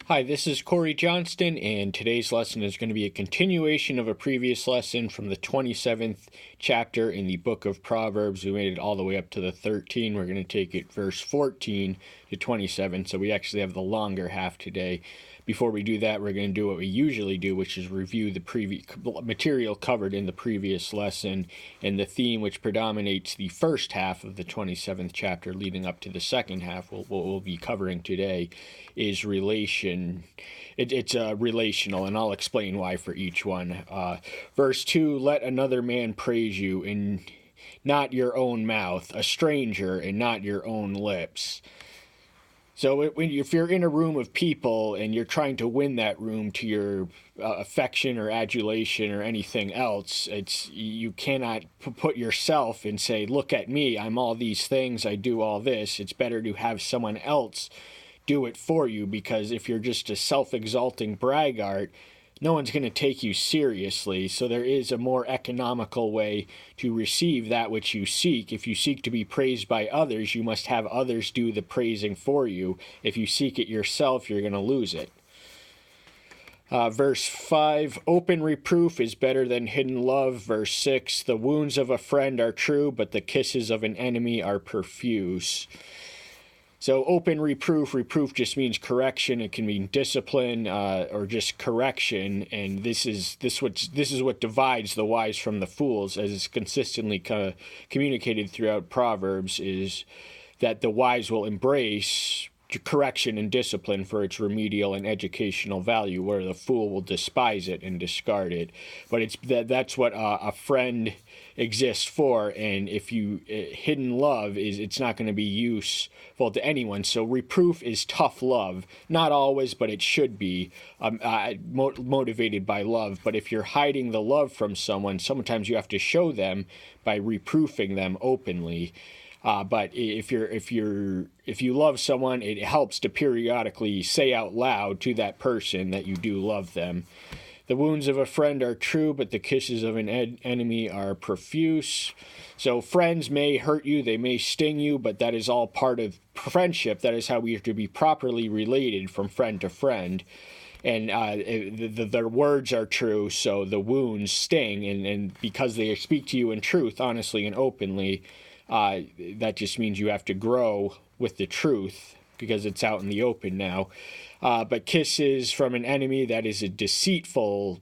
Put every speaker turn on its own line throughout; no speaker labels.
Hi, this is Corey Johnston, and today's lesson is going to be a continuation of a previous lesson from the 27th chapter in the book of Proverbs. We made it all the way up to the 13. We're going to take it verse 14 to 27, so we actually have the longer half today. Before we do that, we're going to do what we usually do, which is review the previous material covered in the previous lesson, and the theme which predominates the first half of the 27th chapter leading up to the second half, what we'll be covering today, is relation. It's relational, and I'll explain why for each one. Verse 2, let another man praise you in not your own mouth, a stranger and not your own lips. So if you're in a room of people and you're trying to win that room to your affection or adulation or anything else, you cannot put yourself and say, look at me, I'm all these things, I do all this. It's better to have someone else do it for you, because if you're just a self-exalting braggart, no one's going to take you seriously. So there is a more economical way to receive that which you seek. If you seek to be praised by others, you must have others do the praising for you. If you seek it yourself, you're going to lose it. Verse 5, open reproof is better than hidden love. Verse 6, the wounds of a friend are true, but the kisses of an enemy are profuse. So open reproof just means correction. It can mean discipline or just correction, and this is what divides the wise from the fools, as is consistently communicated throughout Proverbs, is that the wise will embrace correction and discipline for its remedial and educational value, where the fool will despise it and discard it. But that's what a friend exists for, and if you hidden love it's not going to be useful to anyone. So reproof is tough love, not always, but it should be motivated by love. But if you're hiding the love from someone, sometimes you have to show them by reproofing them openly. But if you love someone, it helps to periodically say out loud to that person that you do love them. The wounds of a friend are true, but the kisses of an enemy are profuse. So friends may hurt you, they may sting you, but that is all part of friendship. That is how we are to be properly related from friend to friend. And the words are true, so the wounds sting, and because they speak to you in truth, honestly and openly, that just means you have to grow with the truth, because it's out in the open now. But kisses from an enemy, that is a deceitful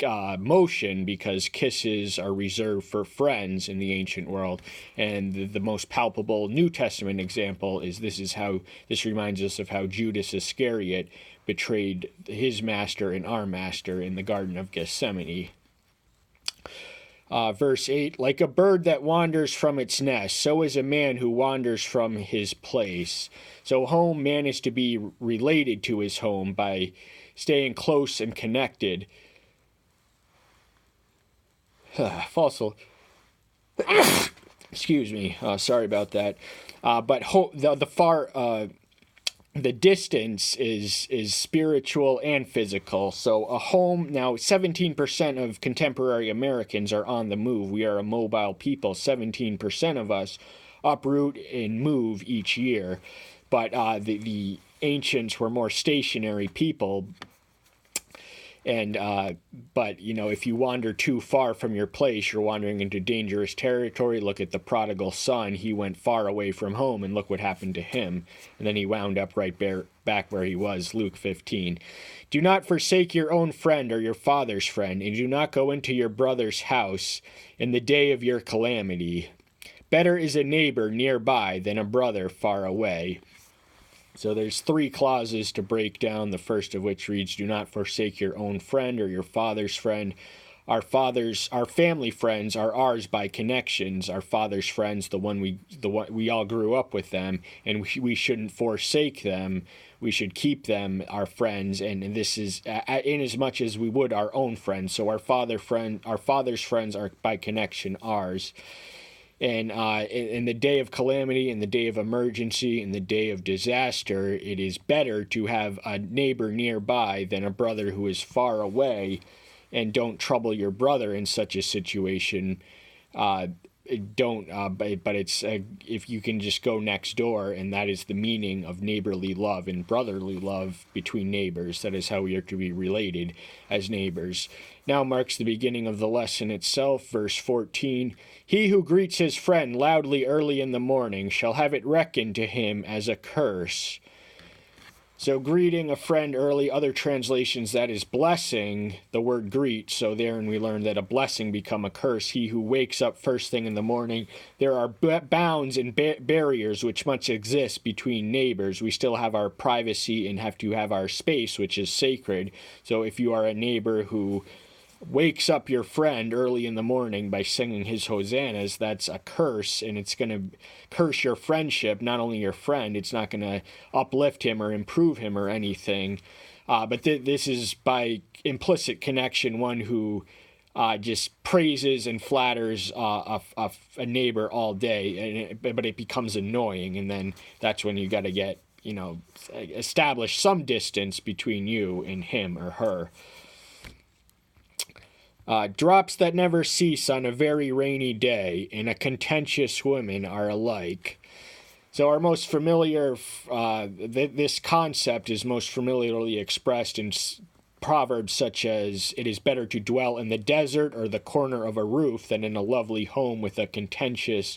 motion, because kisses are reserved for friends in the ancient world. And the most palpable New Testament example is this reminds us of how Judas Iscariot betrayed his master and our master in the Garden of Gethsemane. Verse 8, like a bird that wanders from its nest, so is a man who wanders from his place. So home, man is to be related to his home by staying close and connected. Fossil. Excuse me. Sorry about that. But the distance is spiritual and physical. So a home, now 17% of contemporary Americans are on the move. We are a mobile people. 17% of us uproot and move each year. But the ancients were more stationary people. And but if you wander too far from your place, you're wandering into dangerous territory. Look at the prodigal son. He went far away from home, and look what happened to him. And then he wound up right back where he was. Luke 15. Do not forsake your own friend or your father's friend, and do not go into your brother's house in the day of your calamity. Better is a neighbor nearby than a brother far away. So there's 3 clauses to break down, the first of which reads, do not forsake your own friend or your father's friend. Our family friends are ours by connections. Our father's friends, the one we all grew up with them, and we shouldn't forsake them. We should keep them, our friends, and this is in as much as we would our own friends. So our father's friends are by connection ours. And in the day of calamity, in the day of emergency, in the day of disaster, it is better to have a neighbor nearby than a brother who is far away. And don't trouble your brother in such a situation. don't, but it's if you can just go next door, and that is the meaning of neighborly love and brotherly love between neighbors. That is how we are to be related as neighbors. Now marks the beginning of the lesson itself, verse 14. He who greets his friend loudly early in the morning shall have it reckoned to him as a curse. So greeting a friend early, other translations, that is blessing, the word greet. So therein we learn that a blessing become a curse. He who wakes up first thing in the morning. There are bounds and barriers which must exist between neighbors. We still have our privacy and have to have our space, which is sacred. So if you are a neighbor who wakes up your friend early in the morning by singing his hosannas, that's a curse, and it's going to curse your friendship, not only your friend, it's not going to uplift him or improve him or anything. But this is by implicit connection one who just praises and flatters a neighbor all day, but it becomes annoying, and then that's when you got to get, establish some distance between you and him or her. Drops that never cease on a very rainy day and a contentious woman are alike. So our most familiar, this concept is most familiarly expressed in Proverbs such as, it is better to dwell in the desert or the corner of a roof than in a lovely home with a contentious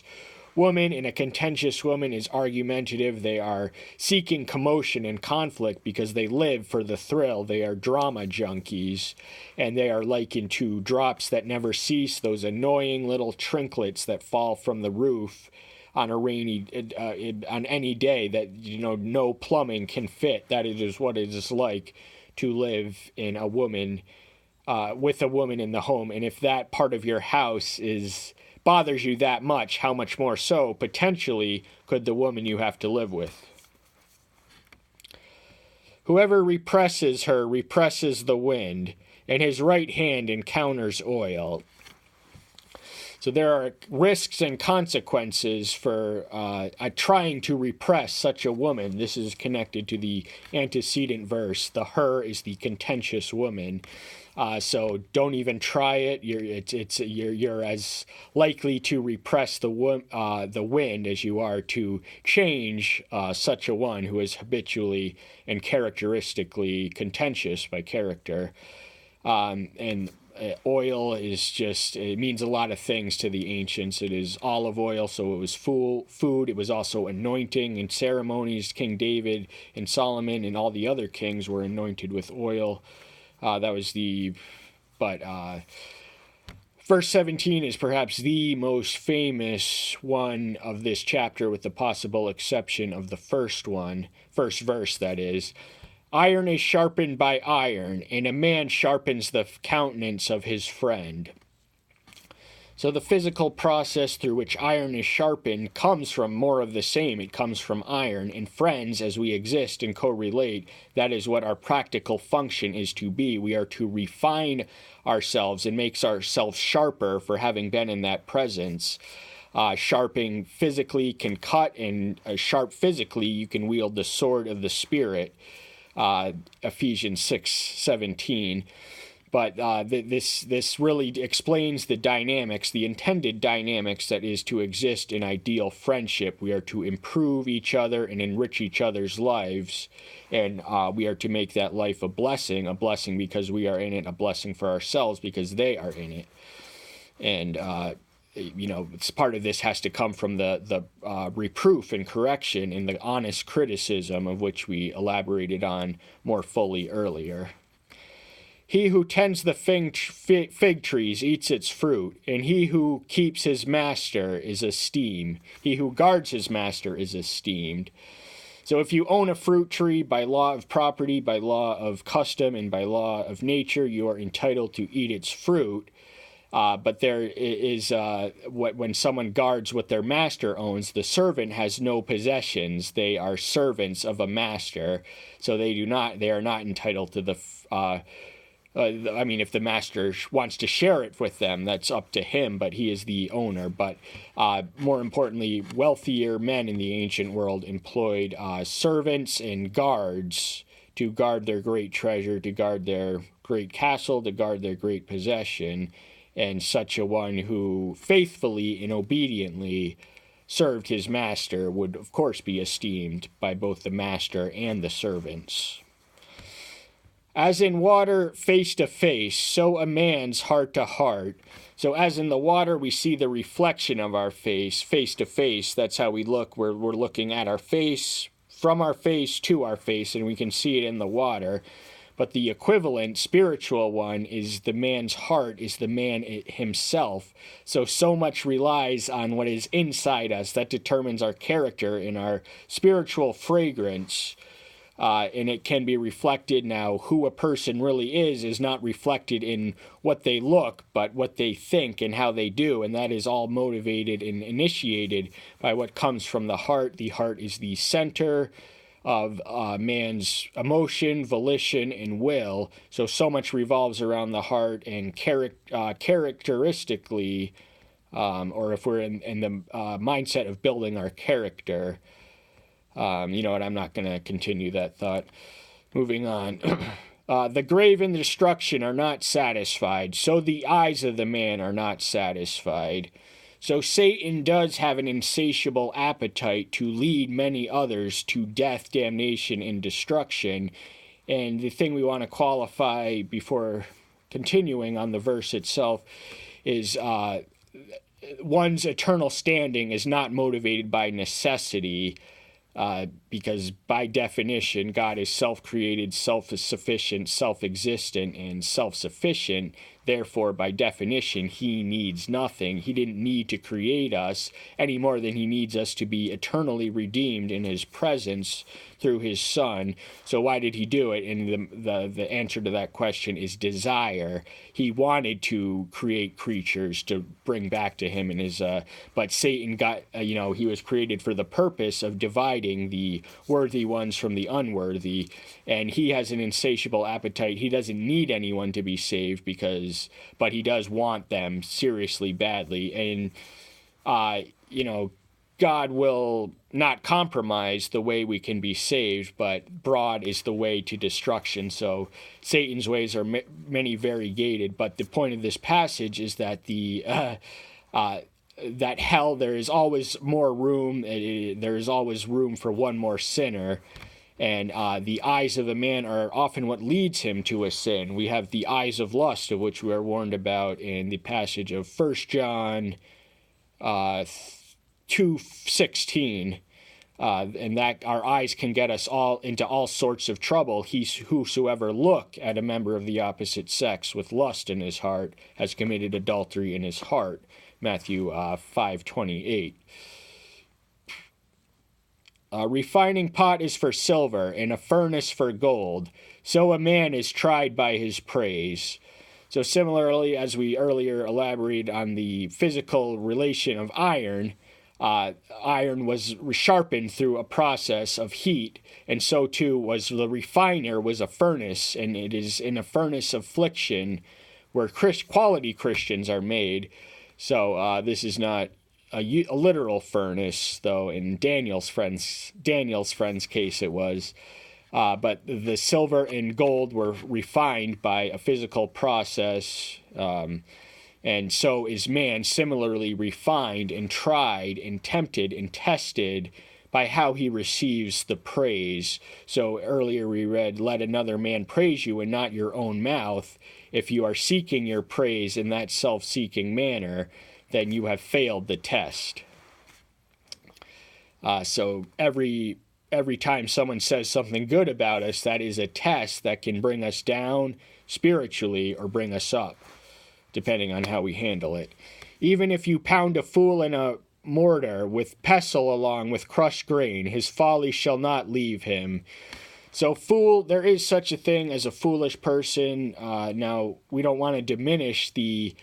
woman. And a contentious woman is argumentative. They are seeking commotion and conflict because they live for the thrill. They are drama junkies, and they are likened to drops that never cease, those annoying little trinklets that fall from the roof on a rainy, on any day that, no plumbing can fit. That is what it is like to live in a woman, with a woman in the home. And if that part of your house bothers you that much, how much more so, potentially, could the woman you have to live with? Whoever represses her represses the wind, and his right hand encounters oil. So there are risks and consequences for trying to repress such a woman. This is connected to the antecedent verse. The her is the contentious woman. So don't even try it. You're as likely to repress the wind as you are to change such a one who is habitually and characteristically contentious by character. And oil is just, it means a lot of things to the ancients. It is olive oil, so it was food. It was also anointing and ceremonies. King David and Solomon and all the other kings were anointed with oil. Verse 17 is perhaps the most famous one of this chapter, with the possible exception of the first verse, that is. Iron is sharpened by iron, and a man sharpens the countenance of his friend. So the physical process through which iron is sharpened comes from more of the same. It comes from iron. And friends, as we exist and correlate, that is what our practical function is to be. We are to refine ourselves and make ourselves sharper for having been in that presence. Sharpening physically can cut, and sharp physically you can wield the sword of the Spirit. Ephesians 6:17. But this really explains the dynamics, the intended dynamics that is to exist in ideal friendship. We are to improve each other and enrich each other's lives, and we are to make that life a blessing because we are in it, a blessing for ourselves because they are in it. And part of this has to come from the reproof and correction and the honest criticism, of which we elaborated on more fully earlier. He who tends the fig trees eats its fruit, and he who keeps his master is esteemed. He who guards his master is esteemed. So if you own a fruit tree, by law of property, by law of custom, and by law of nature, you are entitled to eat its fruit. But there is, when someone guards what their master owns, the servant has no possessions. They are servants of a master, so they are not entitled to the, if the master wants to share it with them, that's up to him, but he is the owner. But more importantly, wealthier men in the ancient world employed servants and guards to guard their great treasure, to guard their great castle, to guard their great possession. and such a one who faithfully and obediently served his master would, of course, be esteemed by both the master and the servants. As in water face to face, so a man's heart to heart. So as in the water, we see the reflection of our face to face. That's how we look. We're looking at our face, from our face to our face, and we can see it in the water. But the equivalent spiritual one is the man's heart, is the man himself. So much relies on what is inside us that determines our character and our spiritual fragrance. And it can be reflected now. Who a person really is not reflected in what they look, but what they think and how they do. And that is all motivated and initiated by what comes from the heart. The heart is the center of man's emotion, volition, and will. So much revolves around the heart, and characteristically, or if we're in the mindset of building our character, you know what, I'm not going to continue that thought. Moving on. The grave and the destruction are not satisfied, so the eyes of the man are not satisfied. So Satan does have an insatiable appetite to lead many others to death, damnation, and destruction. And the thing we want to qualify before continuing on the verse itself is one's eternal standing is not motivated by necessity, because by definition, God is self-created, self-sufficient, self-existent, and self-sufficient. Therefore, by definition, he needs nothing. He didn't need to create us any more than he needs us to be eternally redeemed in his presence through his Son. So why did he do it? And the answer to that question is desire. He wanted to create creatures to bring back to him in his, but Satan got, he was created for the purpose of dividing the worthy ones from the unworthy, and he has an insatiable appetite. He doesn't need anyone to be saved but he does want them seriously badly. And, God will not compromise the way we can be saved, but broad is the way to destruction. So Satan's ways are many variegated, but the point of this passage is that that hell, there is always more room. There is always room for one more sinner. And the eyes of a man are often what leads him to a sin. We have the eyes of lust, of which we are warned about in the passage of 1 John 2:16, and that our eyes can get us all into all sorts of trouble. Whosoever look at a member of the opposite sex with lust in his heart has committed adultery in his heart. Matthew 5:28. Refining pot is for silver, and a furnace for gold. So a man is tried by his praise. So similarly, as we earlier elaborated on the physical relation of iron, iron was sharpened through a process of heat, and so too was the refiner was a furnace, and it is in a furnace of affliction where quality Christians are made. So this is not a literal furnace, though in Daniel's friend's case it was. But the silver and gold were refined by a physical process, and so is man similarly refined and tried and tempted and tested by how he receives the praise. So earlier we read, let another man praise you and not your own mouth. If you are seeking your praise in that self-seeking manner, then you have failed the test. So every time someone says something good about us, that is a test that can bring us down spiritually or bring us up, depending on how we handle it. Even if you pound a fool in a mortar with pestle along with crushed grain, his folly shall not leave him. So there is such a thing as a foolish person. Now, we don't want to diminish the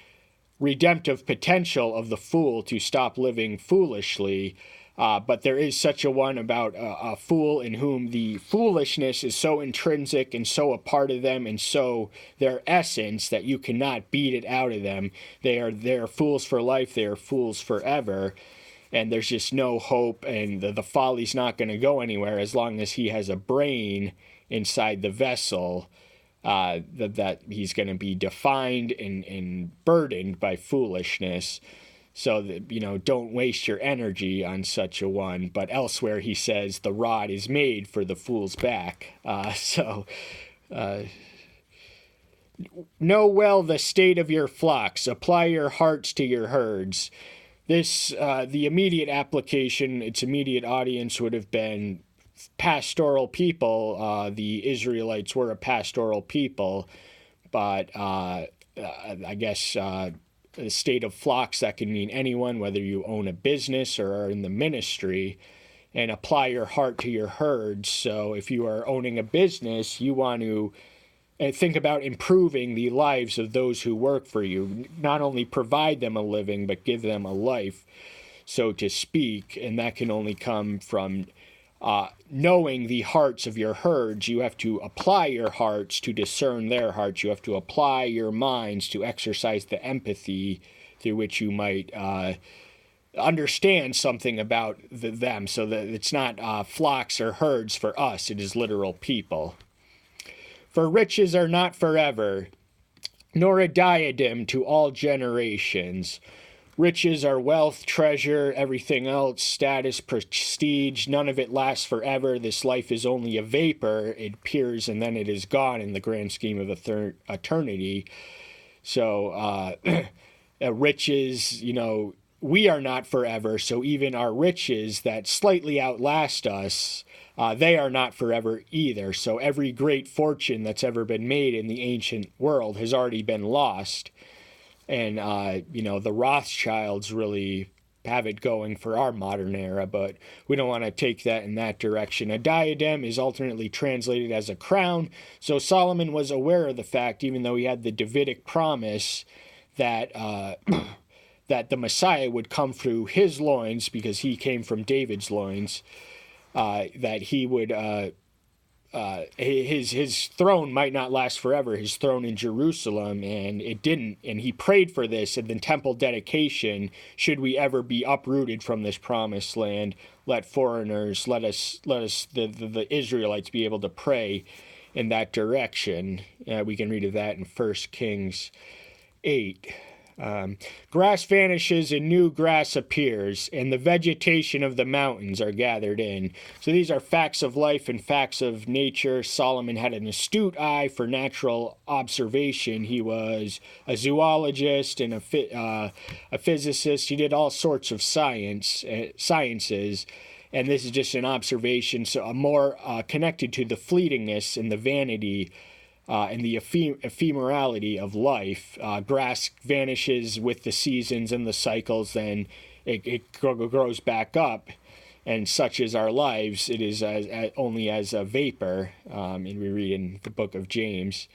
redemptive potential of the fool to stop living foolishly, but there is such a one about a fool in whom the foolishness is so intrinsic and so a part of them and so their essence that you cannot beat it out of them. They are fools for life. They are fools forever, and there's just no hope, and the folly's not going to go anywhere as long as he has a brain inside the vessel. that he's going to be defined and burdened by foolishness. So that, don't waste your energy on such a one. But elsewhere he says the rod is made for the fool's back. Know well the state of your flocks. Apply your hearts to your herds. This, the immediate application, its immediate audience would have been pastoral people. The Israelites were a pastoral people, but I guess the state of flocks, that can mean anyone, whether you own a business or are in the ministry, and apply your heart to your herds. So if you are owning a business, you want to think about improving the lives of those who work for you, not only provide them a living, but give them a life, so to speak. And that can only come from knowing the hearts of your herds. You have to apply your hearts to discern their hearts. You have to apply your minds to exercise the empathy through which you might understand something about them, so that it's not flocks or herds for us. It is literal people. For riches are not forever, nor a diadem to all generations. Riches are wealth, treasure, everything else, status, prestige. None of it lasts forever. This life is only a vapor. It appears and then it is gone in the grand scheme of eternity. So riches, we are not forever. So even our riches that slightly outlast us, they are not forever either. So every great fortune that's ever been made in the ancient world has already been lost. And, the Rothschilds really have it going for our modern era, but we don't want to take that in that direction. A diadem is alternately translated as a crown. So Solomon was aware of the fact, even though he had the Davidic promise that that the Messiah would come through his loins, because he came from David's loins, that he would his throne might not last forever, his throne in Jerusalem, and it didn't. And he prayed for this in the temple dedication. Should we ever be uprooted from this promised land, let foreigners, let us the Israelites be able to pray in that direction. We can read of that in 1 Kings 8. Grass vanishes and new grass appears, and the vegetation of the mountains are gathered in. So these are facts of life and facts of nature. Solomon had an astute eye for natural observation. He was a zoologist and a physicist. He did all sorts of sciences. And this is just an observation, so more connected to the fleetingness and the vanity and the ephemerality of life. Grass vanishes with the seasons and the cycles, then it grows back up, and such is our lives. It is only as a vapor, and we read in the book of James.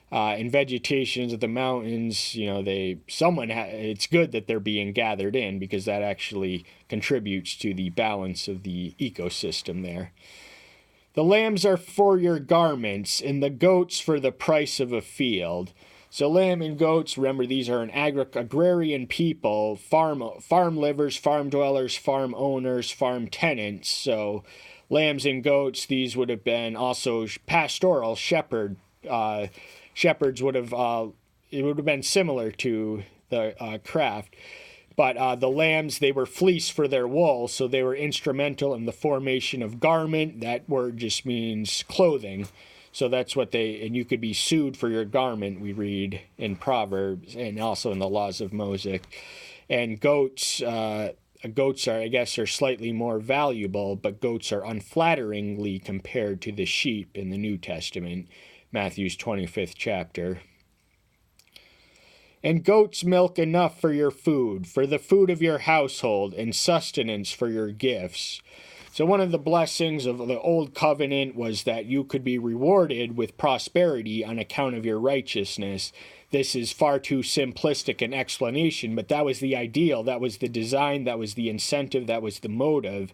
In vegetations of the mountains, it's good that they're being gathered in, because that actually contributes to the balance of the ecosystem there. The lambs are for your garments, and the goats for the price of a field. So lamb and goats, remember, these are an agrarian people, farm livers, farm dwellers, farm owners, farm tenants. So lambs and goats, these would have been also pastoral shepherds would have, it would have been similar to the craft. But the lambs, they were fleeced for their wool, so they were instrumental in the formation of garment. That word just means clothing. So that's what and you could be sued for your garment, we read in Proverbs, and also in the laws of Moses. And goats are, I guess, are slightly more valuable, but goats are unflatteringly compared to the sheep in the New Testament, Matthew's 25th chapter. And goat's milk enough for your food, for the food of your household, and sustenance for your gifts. So one of the blessings of the Old Covenant was that you could be rewarded with prosperity on account of your righteousness. This is far too simplistic an explanation, but that was the ideal, that was the design, that was the incentive, that was the motive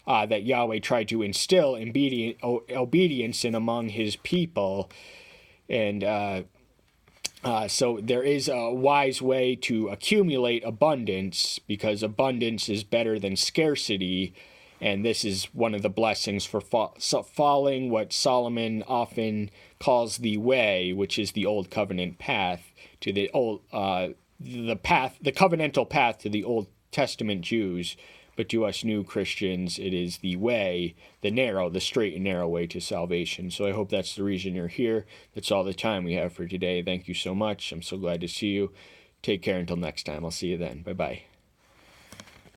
that Yahweh tried to instill obedience in among his people. And so there is a wise way to accumulate abundance, because abundance is better than scarcity. And this is one of the blessings for following what Solomon often calls the way, which is the old covenant path to the old, the covenantal path to the Old Testament Jews. But to us new Christians, it is the way, the straight and narrow way to salvation. So I hope that's the reason you're here. That's all the time we have for today. Thank you so much. I'm so glad to see you. Take care until next time. I'll see you then. Bye-bye.